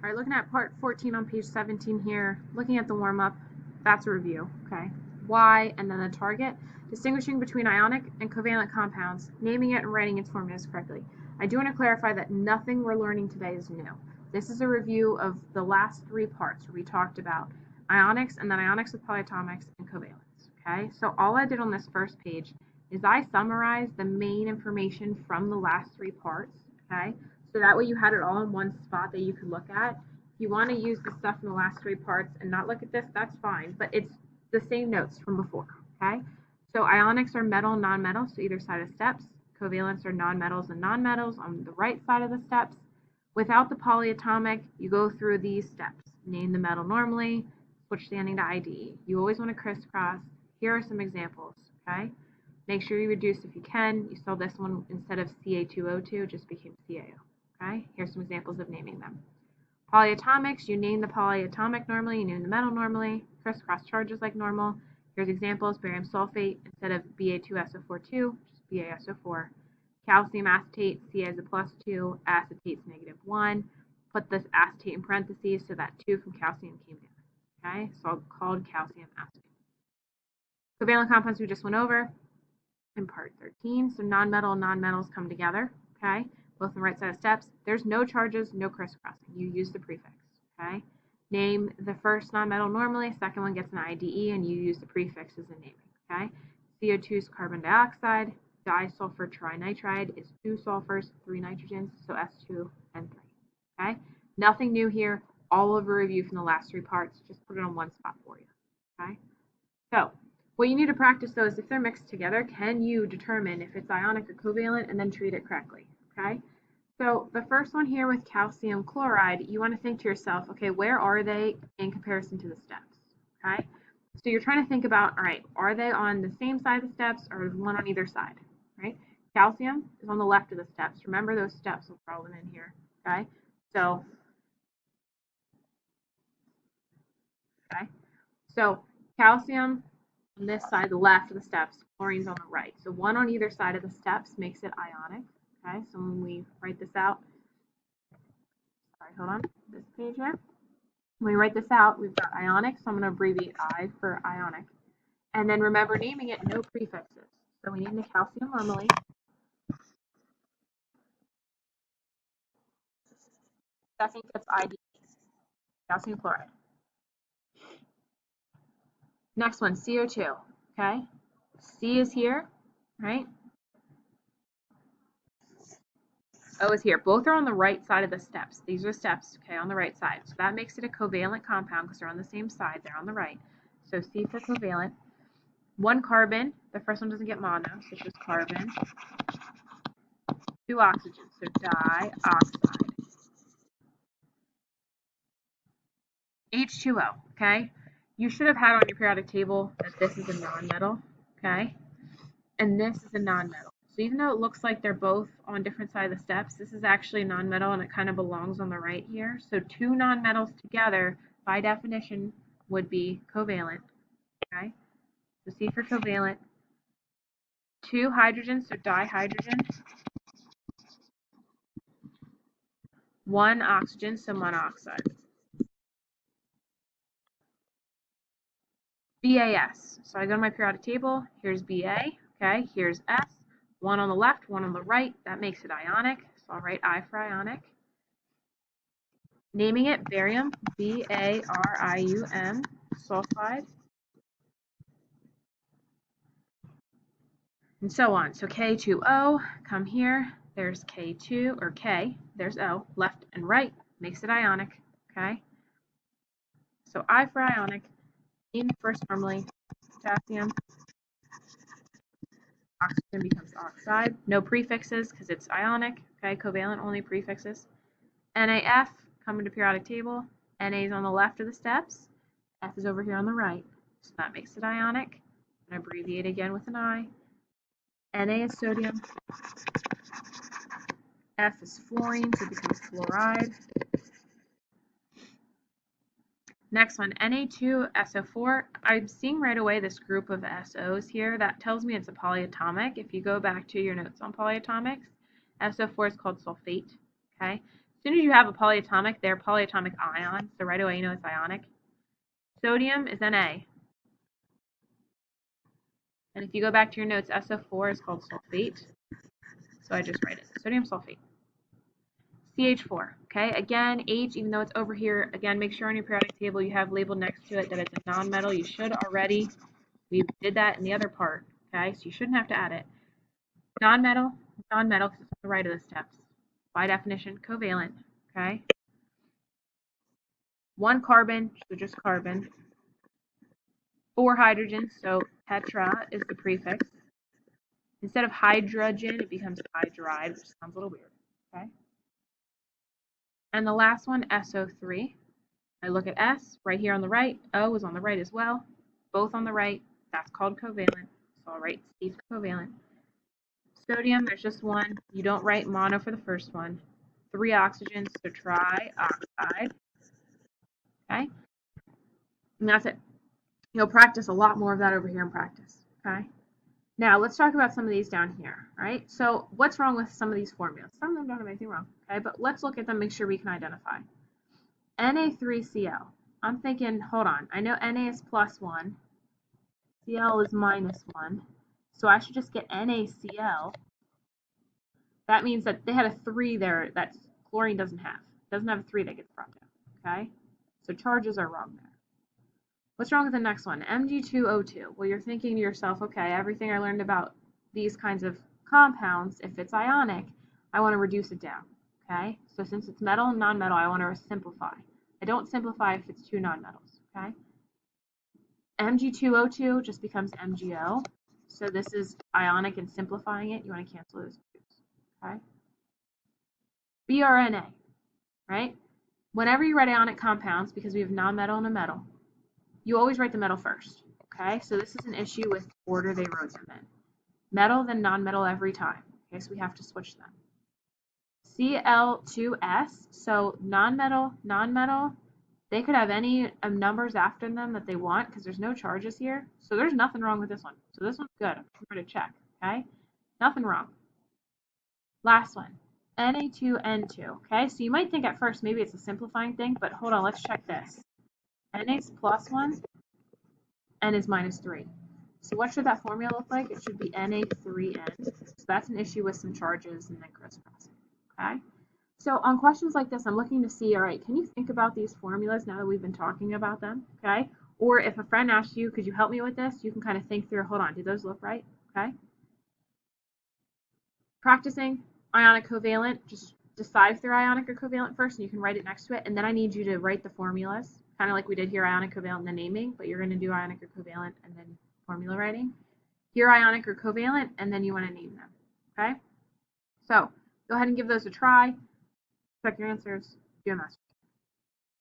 All right, looking at part 14 on page 17 here, looking at the warm-up, that's a review, okay? Why, and then the target, distinguishing between ionic and covalent compounds, naming it and writing its formulas correctly. I do want to clarify that nothing we're learning today is new. This is a review of the last 3 parts where we talked about ionics and then ionics with polyatomics and covalents, okay? So all I did on this first page is I summarized the main information from the last 3 parts, okay? So that way you had it all in one spot that you could look at. If you want to use the stuff in the last 3 parts and not look at this, that's fine, but it's the same notes from before, okay? So ionics are metal and nonmetals, so either side of steps. Covalents are nonmetals and nonmetals on the right side of the steps. Without the polyatomic, you go through these steps. Name the metal normally, switch standing to IDE. You always want to crisscross. Here are some examples, okay? Make sure you reduce if you can. You saw this one, instead of Ca2O2, just became CaO. Okay, here's some examples of naming them. Polyatomics, you name the polyatomic normally, you name the metal normally, crisscross charges like normal. Here's examples: barium sulfate, instead of Ba2SO4, just BaSO4. Calcium acetate, Ca is a +2, acetate's -1. Put this acetate in parentheses so that 2 from calcium came down. Okay, so called calcium acetate. Covalent compounds we just went over in part 13. So nonmetal and nonmetals come together, okay? Both on the right side of steps. There's no charges, no crisscrossing. You use the prefix, okay? Name the first nonmetal normally, second one gets an IDE, and you use the prefixes in naming, okay? CO2 is carbon dioxide, disulfur trinitride is 2 sulfurs, 3 nitrogens, so S2 and 3, okay? Nothing new here, all of a review from the last 3 parts, just put it on one spot for you, okay? So, what you need to practice though is if they're mixed together, can you determine if it's ionic or covalent and then treat it correctly, okay? So the first one here with calcium chloride, you want to think to yourself, okay, where are they in comparison to the steps, okay? So you're trying to think about, all right, are they on the same side of the steps or is one on either side, right? Calcium is on the left of the steps. Remember those steps will throw them in here, okay? So calcium on this side, the left of the steps, chlorine's on the right. So one on either side of the steps makes it ionic. Okay, so when we write this out, sorry, hold on, this page here. When we write this out, we've got ionic, so I'm going to abbreviate I for ionic. And then remember naming it, no prefixes. So we name the calcium normally. Second gets ID, calcium chloride. Next one, CO2, okay? C is here, right? O is here. Both are on the right side of the steps. These are steps, okay, on the right side. So that makes it a covalent compound because they're on the same side. They're on the right. So C for covalent. 1 carbon. The first one doesn't get mono, so it's just carbon. 2 oxygens, so dioxide. H2O, okay? You should have had on your periodic table that this is a nonmetal, okay? And this is a nonmetal. So even though it looks like they're both on different sides of the steps, this is actually a nonmetal and it kind of belongs on the right here. So 2 nonmetals together, by definition, would be covalent, okay? So C for covalent. 2 hydrogens, so dihydrogen. 1 oxygen, so monoxide. BAS. So I go to my periodic table. Here's BA, okay? Here's S. 1 on the left, 1 on the right. That makes it ionic. So I'll write I for ionic. Naming it barium, B-A-R-I-U-M, sulfide. And so on. So K2O, come here. There's K2, or K. There's O. Left and right makes it ionic, okay? So I for ionic. Name the first normally, potassium. Oxygen becomes oxide. No prefixes because it's ionic, okay? Covalent, only prefixes. NaF, come to periodic table. Na is on the left of the steps. F is over here on the right. So that makes it ionic. And abbreviate again with an I. Na is sodium. F is fluorine, so it becomes fluoride. Next one, Na2SO4. I'm seeing right away this group of SOs here. That tells me it's a polyatomic. If you go back to your notes on polyatomics, SO4 is called sulfate. Okay, soon as you have a polyatomic, they're polyatomic ion, so right away you know it's ionic. Sodium is Na. And if you go back to your notes, SO4 is called sulfate. So I just write it, sodium sulfate. CH4, okay? Again, H, even though it's over here, again, make sure on your periodic table you have labeled next to it that it's a nonmetal. You should already. We did that in the other part, okay? So you shouldn't have to add it. Nonmetal, because it's on the right of the steps. By definition, covalent, okay? One carbon, so just carbon. 4 hydrogens, so tetra is the prefix. Instead of hydrogen, it becomes hydride, which sounds a little weird, okay? And the last one, SO3. I look at S right here on the right. O is on the right as well. Both on the right. That's called covalent. So I'll write C for covalent. Sodium, there's just one. You don't write mono for the first one. 3 oxygens, so trioxide. Okay? And that's it. You'll practice a lot more of that over here in practice. Okay? Now, let's talk about some of these down here. Right? So, what's wrong with some of these formulas? Some of them don't have anything wrong. Okay? But let's look at them, make sure we can identify. Na3Cl. I'm thinking, hold on. I know Na is +1. Cl is -1. So I should just get NaCl. That means that they had a 3 there that chlorine doesn't have. It doesn't have a 3 that gets brought down. Okay? So charges are wrong there. What's wrong with the next one? Mg2O2. Well, you're thinking to yourself, okay, everything I learned about these kinds of compounds, if it's ionic, I want to reduce it down. Okay? So since it's metal and nonmetal, I want to simplify. I don't simplify if it's two nonmetals. Okay? Mg2O2 just becomes MgO. So this is ionic and simplifying it. You want to cancel those groups. Okay? BRNA, right? Whenever you write ionic compounds, because we have nonmetal and a metal, you always write the metal first. Okay? So this is an issue with the order they wrote them in. Metal, then nonmetal every time. Okay? So we have to switch them. Cl2s, so nonmetal, they could have any numbers after them that they want because there's no charges here. So there's nothing wrong with this one. So this one's good. I'm going to check. Okay? Nothing wrong. Last one. Na2N2. Okay? So you might think at first maybe it's a simplifying thing, but hold on. Let's check this. Na is +1. N is -3. So what should that formula look like? It should be Na3N. So that's an issue with some charges and then crisscrossing. Okay? So on questions like this, I'm looking to see, all right, can you think about these formulas now that we've been talking about them, okay? Or if a friend asks you, could you help me with this? You can kind of think through, hold on, do those look right, okay? Practicing ionic covalent, just decide if they're ionic or covalent first, and you can write it next to it, and then I need you to write the formulas, kind of like we did here, ionic, covalent, and the naming, but you're going to do ionic or covalent and then formula writing. Here, ionic or covalent, and then you want to name them, okay? So go ahead and give those a try. Check your answers. Do a master.